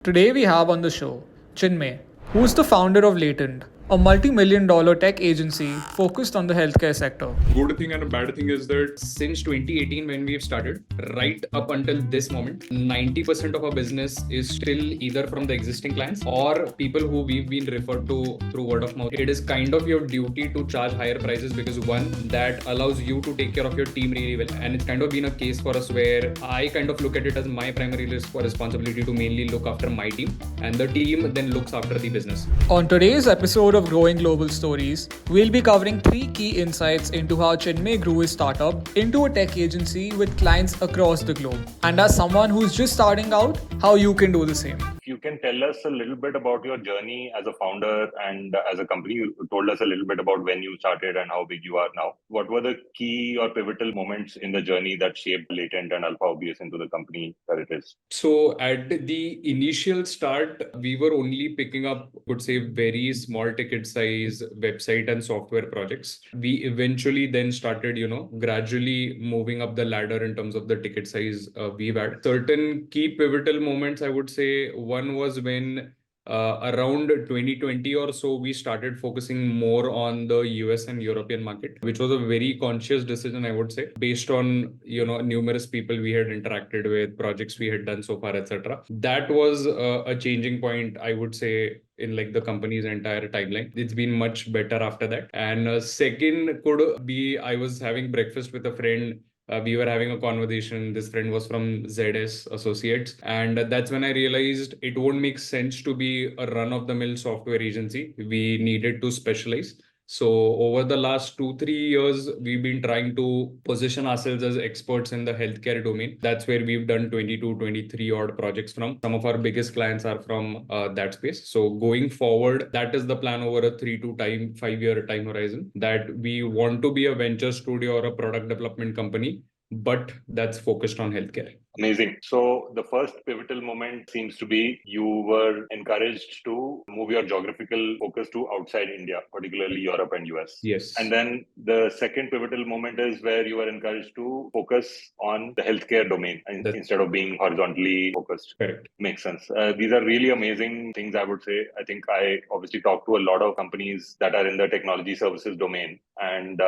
Today we have on the show Chinmay, who's the founder of Latent, a multi-million dollar tech agency focused on the healthcare sector. Good thing and a bad thing is that since 2018, when we've started, right up until this moment, 90% of our business is still either from the existing clients or people who we've been referred to through word of mouth. It is kind of your duty to charge higher prices because one, that allows you to take care of your team really well. And it's kind of been a case for us where I kind of look at it as my primary responsibility to mainly look after my team, and the team then looks after the business. On today's episode of Growing Global Stories, we'll be covering 3 key insights into how Chinmay grew his startup into a tech agency with clients across the globe. And as someone who's just starting out, how you can do the same. You can tell us a little bit about your journey as a founder and as a company. You told us a little bit about when you started and how big you are now. What were the key or pivotal moments in the journey that shaped Latent and Alpha Obvious into the company that it is? So at the initial start, we were only picking up, would say, very small ticket size website and software projects. We eventually then started, gradually moving up the ladder in terms of the ticket size we've had. Certain key pivotal moments, I would say, one was when around 2020 or so, we started focusing more on the US and European market, which was a very conscious decision, I would say, based on, numerous people we had interacted with, projects we had done so far, etc. That was a changing point, I would say, in like the company's entire timeline. It's been much better after that. And second could be, I was having breakfast with a friend. We were having a conversation. This friend was from ZS Associates. And that's when I realized it won't make sense to be a run-of-the-mill software agency. We needed to specialize. So over the last 2-3 years, we've been trying to position ourselves as experts in the healthcare domain. That's where we've done 22, 23 odd projects from. Some of our biggest clients are from that space. So going forward, that is the plan over a 5-year time horizon, that we want to be a venture studio or a product development company, but that's focused on healthcare. Amazing. So the first pivotal moment seems to be you were encouraged to move your geographical focus to outside India, particularly Europe and US. Yes. And then the second pivotal moment is where you were encouraged to focus on the healthcare domain instead of being horizontally focused. Correct. Makes sense. These are really amazing things, I would say. I think I obviously talk to a lot of companies that are in the technology services domain, and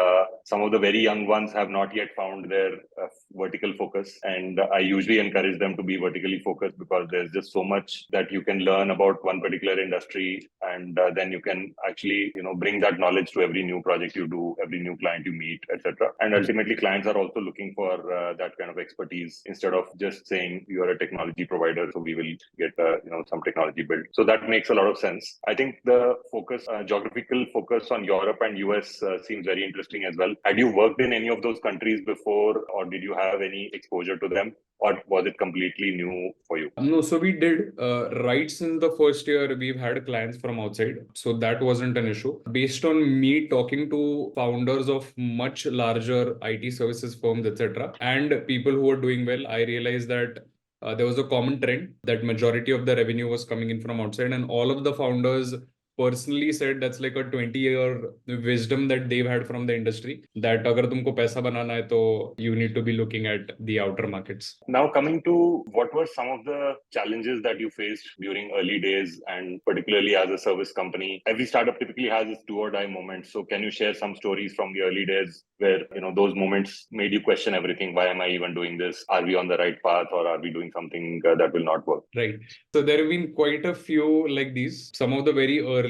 some of the very young ones have not yet found their vertical focus. And I usually encourage them to be vertically focused because there's just so much that you can learn about one particular industry, and then you can actually bring that knowledge to every new project you do, every new client you meet, etc. And ultimately clients are also looking for that kind of expertise instead of just saying you're a technology provider, so we will get some technology built. So that makes a lot of sense. I think the focus, geographical focus on Europe and US seems very interesting as well. Had you worked in any of those countries before, or did you have any exposure to them? Or was it completely new for you? No, so we did. Right since the first year, we've had clients from outside. So that wasn't an issue. Based on me talking to founders of much larger IT services firms, etc., and people who are doing well, I realized that there was a common trend that majority of the revenue was coming in from outside, and all of the founders personally said that's like a 20-year wisdom that they've had from the industry, that agar tumko paisa banana hai, to you need to be looking at the outer markets. Now coming to what were some of the challenges that you faced during early days, and particularly as a service company? Every startup typically has its do or die moments. So can you share some stories from the early days where those moments made you question everything? Why am I even doing this? Are we on the right path, or are we doing something that will not work? Right. So there have been quite a few like these. Some of the very early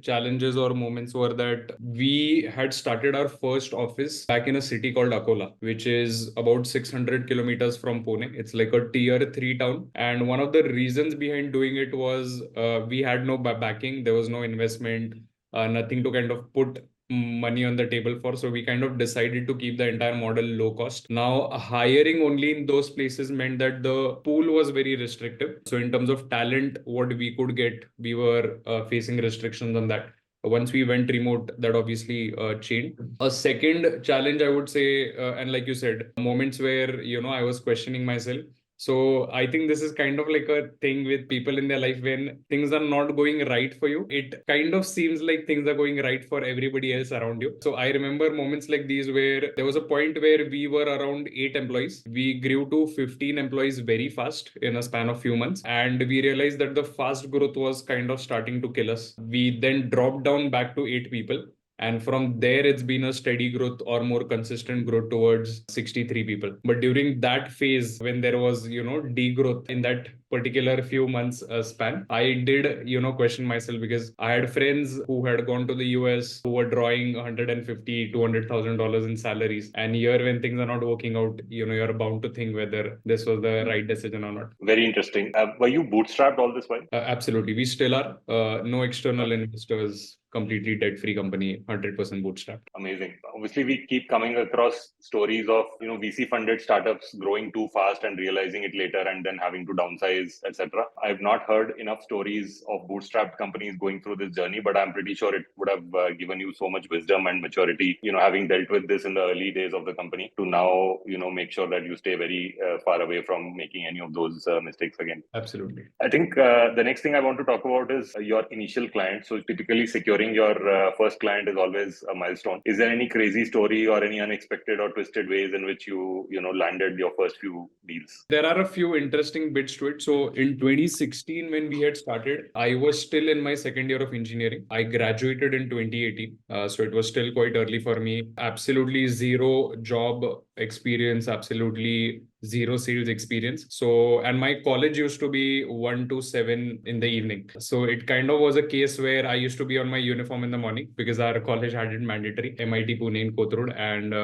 challenges or moments were that we had started our first office back in a city called Akola, which is about 600 kilometers from Pune. It's like a tier 3 town. And one of the reasons behind doing it was we had no backing. There was no investment, nothing to kind of put money on the table for. So we kind of decided to keep the entire model low cost. Now, hiring only in those places meant that the pool was very restrictive. So in terms of talent, what we could get, we were facing restrictions on that. Once we went remote, that obviously changed. A second challenge, I would say, and like you said, moments where, I was questioning myself. So I think this is kind of like a thing with people in their life. When things are not going right for you, it kind of seems like things are going right for everybody else around you. So I remember moments like these where there was a point where we were around 8 employees. We grew to 15 employees very fast in a span of few months. And we realized that the fast growth was kind of starting to kill us. We then dropped down back to 8 people. And from there, it's been a steady growth or more consistent growth towards 63 people. But during that phase, when there was, degrowth in that particular few months span, I did, question myself because I had friends who had gone to the US who were drawing 150, $200,000 in salaries. And here, when things are not working out, you're bound to think whether this was the right decision or not. Very interesting. Were you bootstrapped all this while? Absolutely. We still are. No external investors, completely debt-free company, 100% bootstrapped. Amazing. Obviously, we keep coming across stories of VC-funded startups growing too fast and realizing it later, and then having to downsize, etc. I've not heard enough stories of bootstrapped companies going through this journey, but I'm pretty sure it would have given you so much wisdom and maturity. Having dealt with this in the early days of the company, to now make sure that you stay very far away from making any of those mistakes again. Absolutely. I think the next thing I want to talk about is your initial client. So typically securing your first client is always a milestone. Is there any crazy story or any unexpected or twisted ways in which you landed your first few deals? There are a few interesting bits to it. So in 2016, when we had started, I was still in my second year of engineering. I graduated in 2018. So it was still quite early for me. Absolutely zero job experience, absolutely zero sales experience. So, and my college used to be 1 to 7 in the evening. So it kind of was a case where I used to be on my uniform in the morning because our college had it mandatory, MIT Pune in Kothurud. And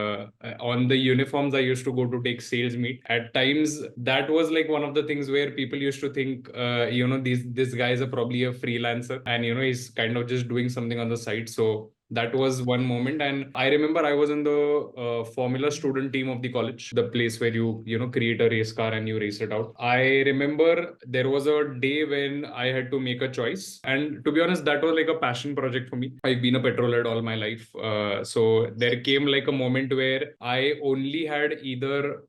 on the uniforms, I used to go to take sales meet. At times, that was like one of the things where people used to think, this guy is probably a freelancer and, he's kind of just doing something on the side. So that was one moment. And I remember I was in the Formula student team of the college, the place where you create a race car and you race it out. I remember there was a day when I had to make a choice. And to be honest, that was like a passion project for me. I've been a petrol head all my life. So there came like a moment where I only had either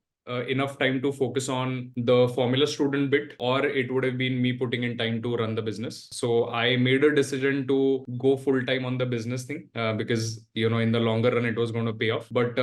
enough time to focus on the Formula student bit, or it would have been me putting in time to run the business. So I made a decision to go full time on the business thing because, in the longer run, it was going to pay off. But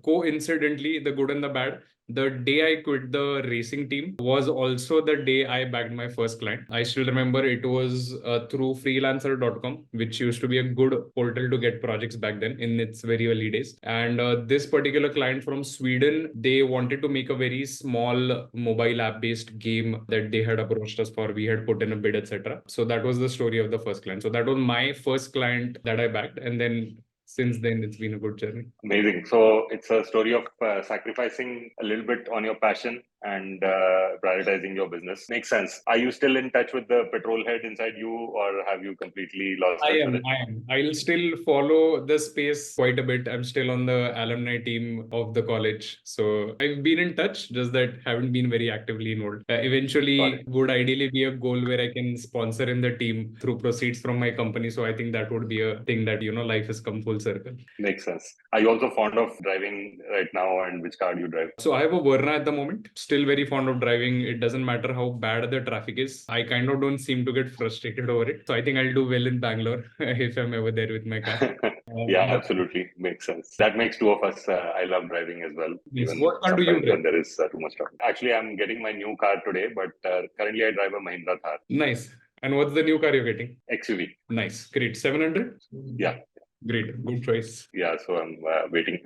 coincidentally, the good and the bad, the day I quit the racing team was also the day I bagged my first client. I still remember it was through freelancer.com, which used to be a good portal to get projects back then in its very early days. And this particular client from Sweden, they wanted to make a very small mobile app based game that they had approached us for. We had put in a bid, etc. So that was the story of the first client. So that was my first client that I backed. And then since then, it's been a good journey. Amazing. So it's a story of sacrificing a little bit on your passion and prioritizing your business. Makes sense. Are you still in touch with the petrol head inside you, or have you completely lost touch with it? I am. I'll still follow the space quite a bit. I'm still on the alumni team of the college. So I've been in touch, just that haven't been very actively involved. Eventually, would ideally be a goal where I can sponsor in the team through proceeds from my company. So I think that would be a thing that, life has come full circle. Makes sense. Are you also fond of driving right now, and which car do you drive? So I have a Verna at the moment. Still very fond of driving. It doesn't matter how bad the traffic is. I kind of don't seem to get frustrated over it. So I think I'll do well in Bangalore if I'm ever there with my car. Yeah, absolutely. Makes sense. That makes two of us. I love driving as well. Yes. Even What car do you sometimes drive? when there is too much traffic. Actually, I'm getting my new car today, but currently I drive a Mahindra Thar. Nice. And what's the new car you're getting? XUV. Nice. Great. 700? Yeah. Great. Good choice. Yeah, so I'm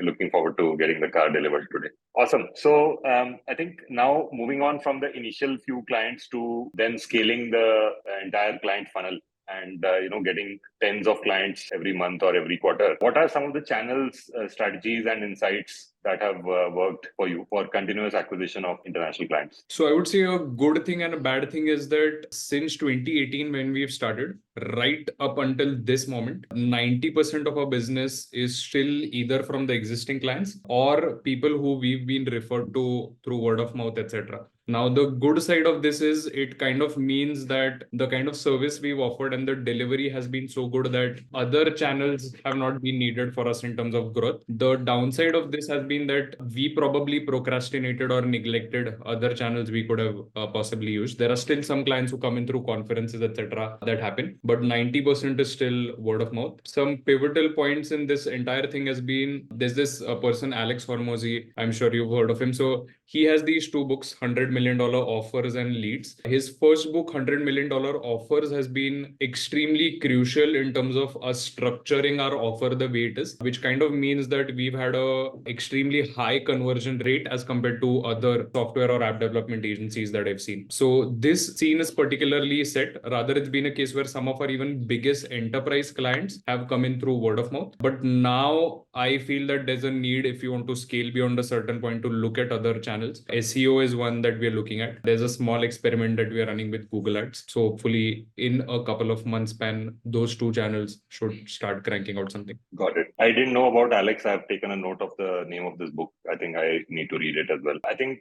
looking forward to getting the car delivered today. Awesome. So I think now moving on from the initial few clients to then scaling the entire client funnel and getting tens of clients every month or every quarter. What are some of the channels, strategies, and insights that have worked for you for continuous acquisition of international clients? So I would say a good thing and a bad thing is that since 2018, when we've started, right up until this moment, 90% of our business is still either from the existing clients or people who we've been referred to through word of mouth, etc. Now, the good side of this is it kind of means that the kind of service we've offered and the delivery has been so good that other channels have not been needed for us in terms of growth. The downside of this has been that we probably procrastinated or neglected other channels we could have possibly used. There are still some clients who come in through conferences, etc., that happen, but 90% is still word of mouth. Some pivotal points in this entire thing has been there's this person, Alex Hormozy. I'm sure you've heard of him. So he has these two books, $100 million offers and leads. His first book, $100 million offers, has been extremely crucial in terms of us structuring our offer the way it is, which kind of means that we've had a extremely high conversion rate as compared to other software or app development agencies that I've seen. So this scene is particularly set. Rather, it's been a case where some of our even biggest enterprise clients have come in through word of mouth. But now I feel that there's a need, if you want to scale beyond a certain point, to look at other channels. SEO is one that we're looking at. There's a small experiment that we are running with Google Ads. So hopefully in a couple of months span, those two channels should start cranking out something. Got it. I didn't know about Alex. I've taken a note of the name of this book. I think I need to read it as well. I think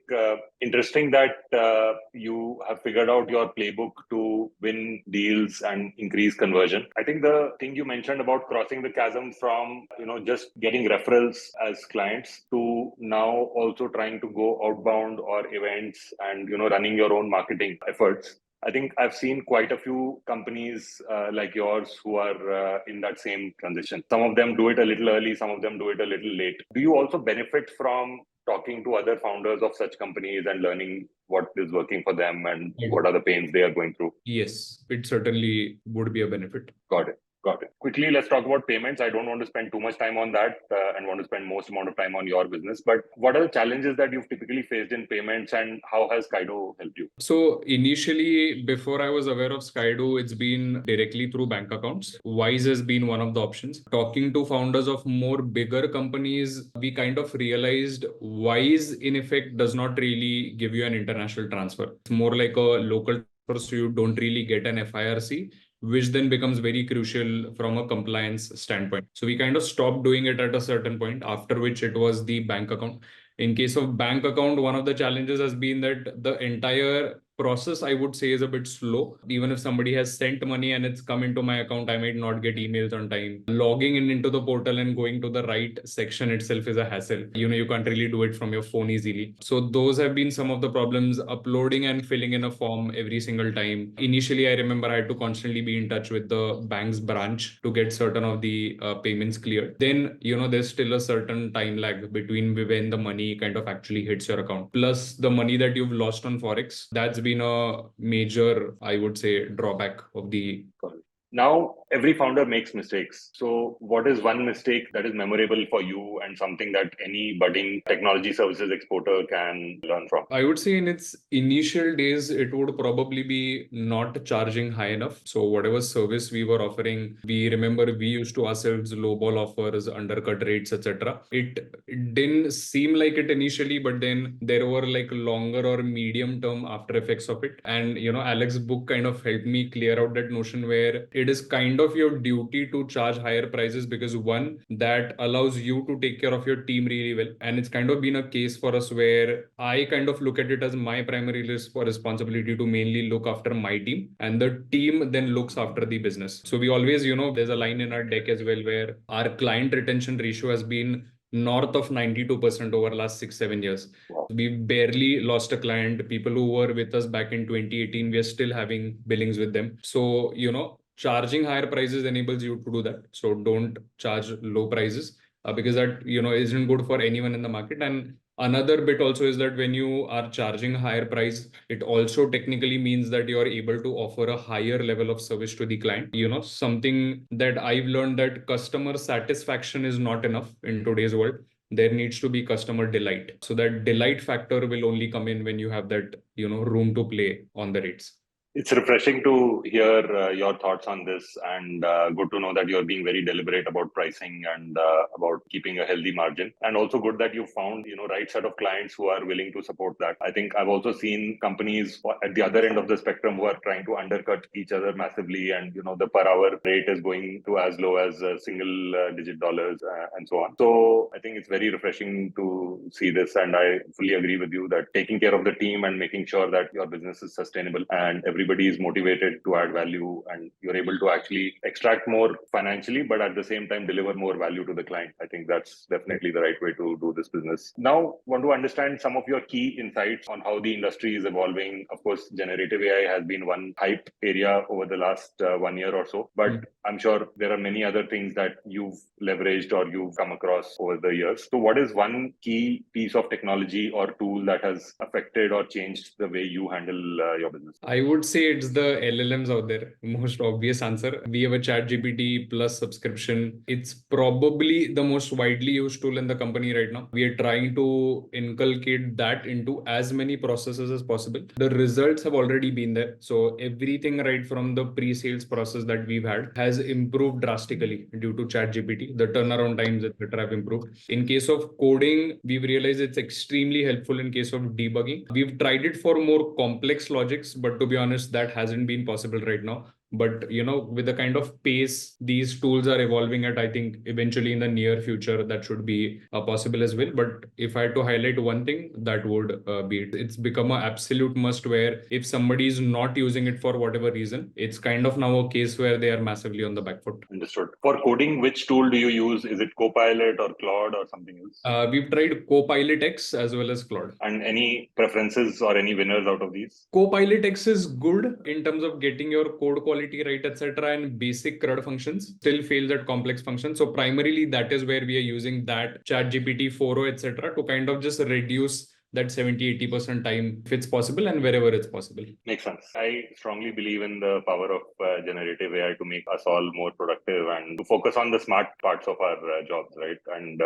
interesting that you have figured out your playbook to win deals and increase conversion. I think the thing you mentioned about crossing the chasm from, just getting referrals as clients to now also trying to go outbound or events and, running your own marketing efforts. I think I've seen quite a few companies like yours who are in that same transition. Some of them do it a little early, some of them do it a little late. Do you also benefit from talking to other founders of such companies and learning what is working for them and what are the pains they are going through? Yes, it certainly would be a benefit. Got it. Got it. Quickly, let's talk about payments. I don't want to spend too much time on that and want to spend most amount of time on your business. But what are the challenges that you've typically faced in payments and how has Kaido helped you? So initially, before I was aware of Skydo, it's been directly through bank accounts. Wise has been one of the options. Talking to founders of more bigger companies, we kind of realized Wise in effect does not really give you an international transfer. It's more like a local transfer, so you don't really get an FIRC, which then becomes very crucial from a compliance standpoint. So we kind of stopped doing it at a certain point, after which it was the bank account. In case of bank account, one of the challenges has been that the entire process, I would say, is a bit slow. Even if somebody has sent money and it's come into my account, I might not get emails on time. Logging in into the portal and going to the right section itself is a hassle. You can't really do it from your phone easily. So those have been some of the problems. Uploading and filling in a form every single time. Initially, I remember I had to constantly be in touch with the bank's branch to get certain of the payments cleared. Then, there's still a certain time lag between when the money kind of actually hits your account. Plus the money that you've lost on Forex, that's been a major, I would say, drawback of the. Now, every founder makes mistakes. So what is one mistake that is memorable for you and something that any budding technology services exporter can learn from? I would say in its initial days, it would probably be not charging high enough. So whatever service we were offering, we remember we used to ourselves lowball offers, undercut rates, etc. It didn't seem like it initially, but then there were like longer or medium term after effects of it. And Alex's book kind of helped me clear out that notion where it is kind of your duty to charge higher prices, because one, that allows you to take care of your team really well. And it's kind of been a case for us where I kind of look at it as my primary responsibility to mainly look after my team, and the team then looks after the business. So we always, there's a line in our deck as well where our client retention ratio has been north of 92% over last 6-7 years. Wow. We barely lost a client. People who were with us back in 2018, we are still having billings with them. So, charging higher prices enables you to do that. So don't charge low prices because that, isn't good for anyone in the market. And another bit also is that when you are charging higher price, it also technically means that you are able to offer a higher level of service to the client. Something that I've learned, that customer satisfaction is not enough in today's world. There needs to be customer delight. So that delight factor will only come in when you have that, room to play on the rates. It's refreshing to hear your thoughts on this, and good to know that you're being very deliberate about pricing and about keeping a healthy margin. And also good that you found, right set of clients who are willing to support that. I think I've also seen companies at the other end of the spectrum who are trying to undercut each other massively, and the per hour rate is going to as low as single digit dollars and so on. So I think it's very refreshing to see this, and I fully agree with you that taking care of the team and making sure that your business is sustainable and everybody is motivated to add value and you're able to actually extract more financially, but at the same time deliver more value to the client. I think that's definitely the right way to do this business. Now, want to understand some of your key insights on how the industry is evolving. Of course, generative AI has been one hype area over the last 1 year or so, but I'm sure there are many other things that you've leveraged or you've come across over the years. So what is one key piece of technology or tool that has affected or changed the way you handle your business? I would say it's the LLMs out there. Most obvious answer. We have a ChatGPT Plus subscription. It's probably the most widely used tool in the company right now. We are trying to inculcate that into as many processes as possible. The results have already been there. So everything right from the pre-sales process that we've had has improved drastically due to ChatGPT. The turnaround times, etc., have improved. In case of coding, we've realized it's extremely helpful in case of debugging. We've tried it for more complex logics, but to be honest, that hasn't been possible right now. But with the kind of pace these tools are evolving at, I think eventually in the near future that should be possible as well. But if I had to highlight one thing, that would be it's become an absolute must, where if somebody is not using it for whatever reason, it's kind of now a case where they are massively on the back foot. Understood. For coding, which tool do you use? Is it Copilot or Claude or something else? We've tried Copilot X as well as Claude. And any preferences or any winners out of these? Copilot X is good in terms of getting your code quality right, etc., and basic CRUD functions. Still fails at complex functions. So primarily that is where we are using that ChatGPT 4o, etc., to kind of just reduce that 70-80% time if it's possible and wherever it's possible. Makes sense. I strongly believe in the power of generative AI to make us all more productive and to focus on the smart parts of our jobs, right? And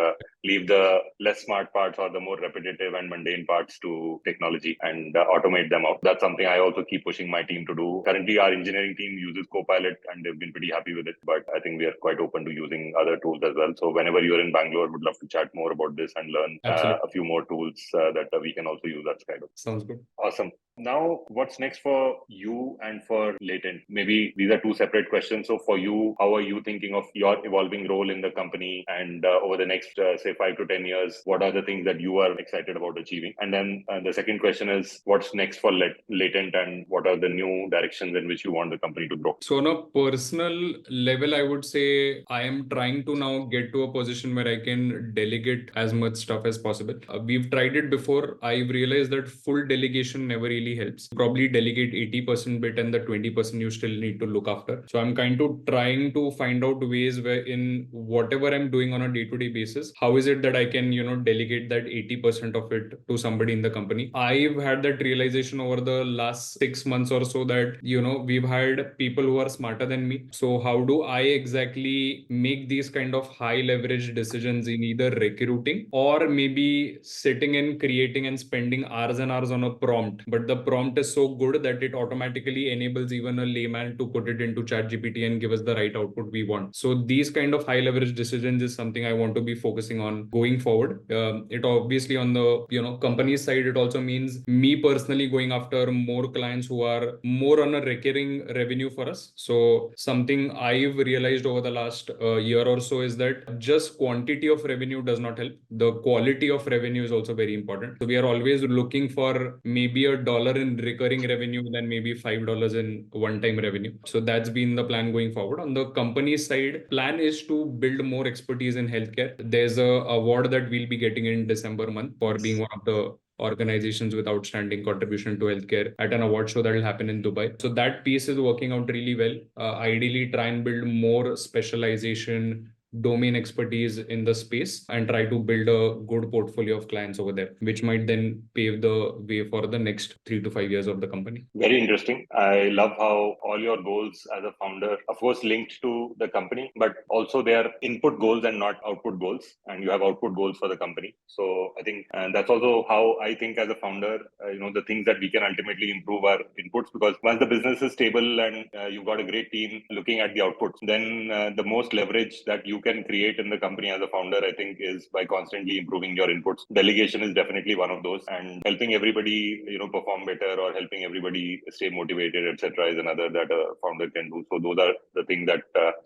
leave the less smart parts or the more repetitive and mundane parts to technology and automate them out. That's something I also keep pushing my team to do. Currently, our engineering team uses Copilot and they've been pretty happy with it, but I think we are quite open to using other tools as well. So whenever you're in Bangalore, would love to chat more about this and learn a few more tools that we can also use at Skydo. Sounds good. Awesome. Now, what's next for you and for Latent? Maybe these are two separate questions. So for you, how are you thinking of your evolving role in the company? And over the next, say, 5 to 10 years, what are the things that you are excited about achieving? And then the second question is, what's next for Latent and what are the new directions in which you want the company to grow? So on a personal level, I would say I am trying to now get to a position where I can delegate as much stuff as possible. We've tried it before. I've realized that full delegation never really helps. Probably delegate 80% bit and the 20% you still need to look after. So I'm kind of trying to find out ways where in whatever I'm doing on a day-to-day basis, how is it that I can, delegate that 80% of it to somebody in the company. I've had that realization over the last 6 months or so that, we've hired people who are smarter than me. So how do I exactly make these kind of high leverage decisions in either recruiting or maybe sitting and creating and spending hours and hours on a prompt, but the prompt is so good that it automatically enables even a layman to put it into ChatGPT and give us the right output we want. So these kind of high leverage decisions is something I want to be focusing on going forward. It obviously on the company side, it also means me personally going after more clients who are more on a recurring revenue for us. So something I've realized over the last year or so is that just quantity of revenue does not help. The quality of revenue is also very important. So we are always looking for maybe $1 in recurring revenue than maybe $5 in one-time revenue. So that's been the plan going forward. On the company side, plan is to build more expertise in healthcare. There's a award that we'll be getting in December month for being one of the organizations with outstanding contribution to healthcare at an award show that will happen in Dubai. So that piece is working out really well. Ideally, try and build more specialization domain expertise in the space and try to build a good portfolio of clients over there, which might then pave the way for the next 3 to 5 years of the company. Very interesting. I love how all your goals as a founder, of course, linked to the company, but also they are input goals and not output goals. And you have output goals for the company. So I think, and that's also how I think as a founder, the things that we can ultimately improve are inputs, because once the business is stable and you've got a great team looking at the outputs, then the most leverage that you can create in the company as a founder, I think, is by constantly improving your inputs. Delegation is definitely one of those, and helping everybody, perform better, or helping everybody stay motivated, etc., is another that a founder can do. So those are the things that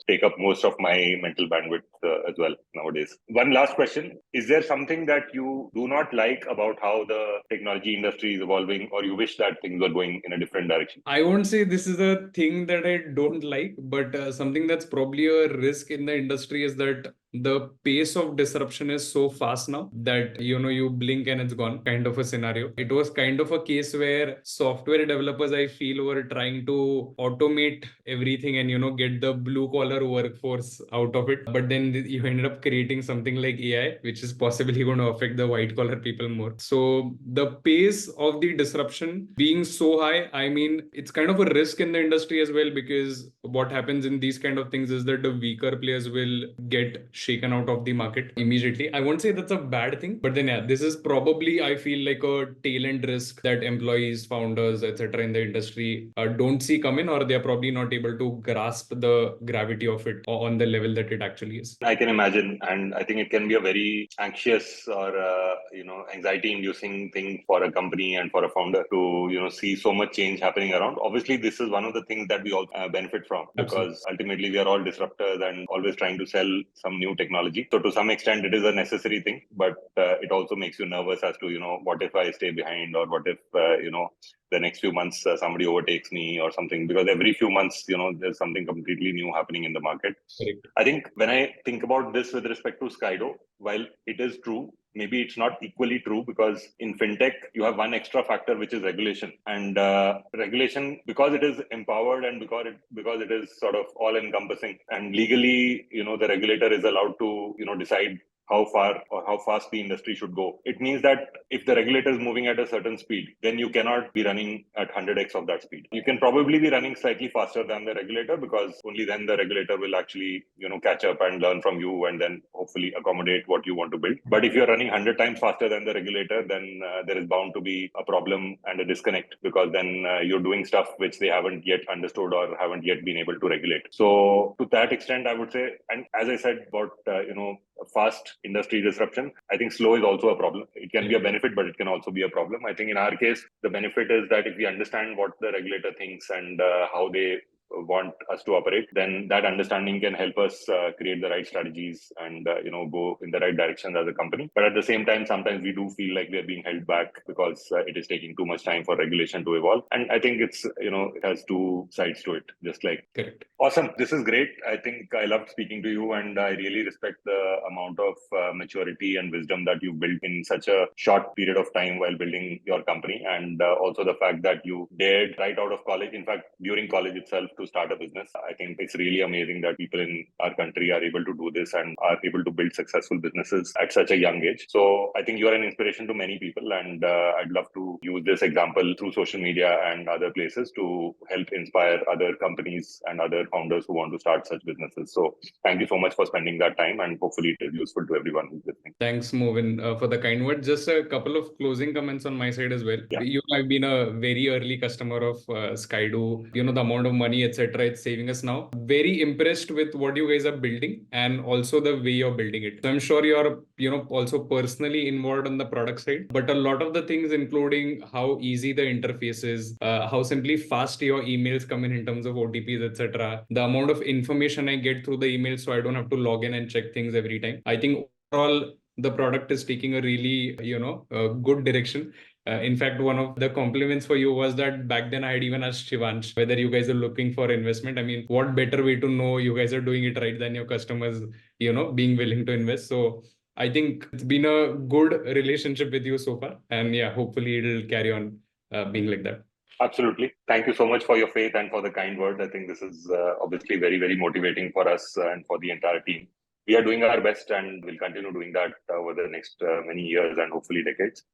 take up most of my mental bandwidth as well nowadays. One last question: is there something that you do not like about how the technology industry is evolving, or you wish that things were going in a different direction? I won't say this is a thing that I don't like, but something that's probably a risk in the industry is that the pace of disruption is so fast now that you blink and it's gone, kind of a scenario. It was kind of a case where software developers, I feel, were trying to automate everything and get the blue collar workforce out of it, but then you ended up creating something like AI, which is possibly going to affect the white collar people more. So the pace of the disruption being so high, I mean, it's kind of a risk in the industry as well, because what happens in these kind of things is that the weaker players will get shaken out of the market immediately. I won't say that's a bad thing, but then this is probably, I feel, like a tail end risk that employees, founders, etc. in the industry don't see coming, or they're probably not able to grasp the gravity of it on the level that it actually is. I can imagine, and I think it can be a very anxious or anxiety-inducing thing for a company and for a founder to see so much change happening around. Obviously, this is one of the things that we all benefit from, because ultimately we are all disruptors and always trying to sell some new technology. So to some extent, it is a necessary thing, but it also makes you nervous as to what if I stay behind, or what if the next few months somebody overtakes me or something, because every few months there's something completely new happening in the market. Correct. I think when I think about this with respect to Skydo, while it is true, maybe it's not equally true, because in fintech you have one extra factor, which is regulation. And regulation, because it is empowered and because it is sort of all encompassing, and legally the regulator is allowed to decide how far or how fast the industry should go. It means that if the regulator is moving at a certain speed, then you cannot be running at 100x of that speed. You can probably be running slightly faster than the regulator, because only then the regulator will actually catch up and learn from you, and then hopefully accommodate what you want to build. But if you're running 100 times faster than the regulator, then there is bound to be a problem and a disconnect, because then you're doing stuff which they haven't yet understood or haven't yet been able to regulate. So to that extent, I would say, and as I said about fast industry disruption, I think slow is also a problem. It can be a benefit, but it can also be a problem. I think in our case, the benefit is that if we understand what the regulator thinks and how they want us to operate, then that understanding can help us create the right strategies and go in the right direction as a company. But at the same time, sometimes we do feel like we're being held back because it is taking too much time for regulation to evolve. And I think it's it has two sides to it, just like. Correct. Awesome. This is great. I think I loved speaking to you, and I really respect the amount of maturity and wisdom that you built in such a short period of time while building your company, and also the fact that you dared right out of college, in fact, during college itself, to start a business. I think it's really amazing that people in our country are able to do this and are able to build successful businesses at such a young age. So I think you are an inspiration to many people, and I'd love to use this example through social media and other places to help inspire other companies and other founders who want to start such businesses. So thank you so much for spending that time, and hopefully it is useful to everyone who's listening. Thanks, Movin, for the kind word. Just a couple of closing comments on my side as well. Yeah. I've been a very early customer of Skydo. The amount of money, etc., it's saving us now. Very impressed with what you guys are building, and also the way you're building it. So I'm sure you're also personally involved on the product side, but a lot of the things, including how easy the interface is, how simply fast your emails come in terms of OTPs, etc., the amount of information I get through the email, so I don't have to log in and check things every time. I think overall the product is taking a really good direction. In fact, one of the compliments for you was that back then I had even asked Shivansh whether you guys are looking for investment. I mean, what better way to know you guys are doing it right than your customers being willing to invest. So I think it's been a good relationship with you so far, and hopefully it'll carry on being like that. Absolutely. Thank you so much for your faith and for the kind words. I think this is obviously very, very motivating for us and for the entire team. we are doing our best and we'll continue doing that over the next many years and hopefully decades.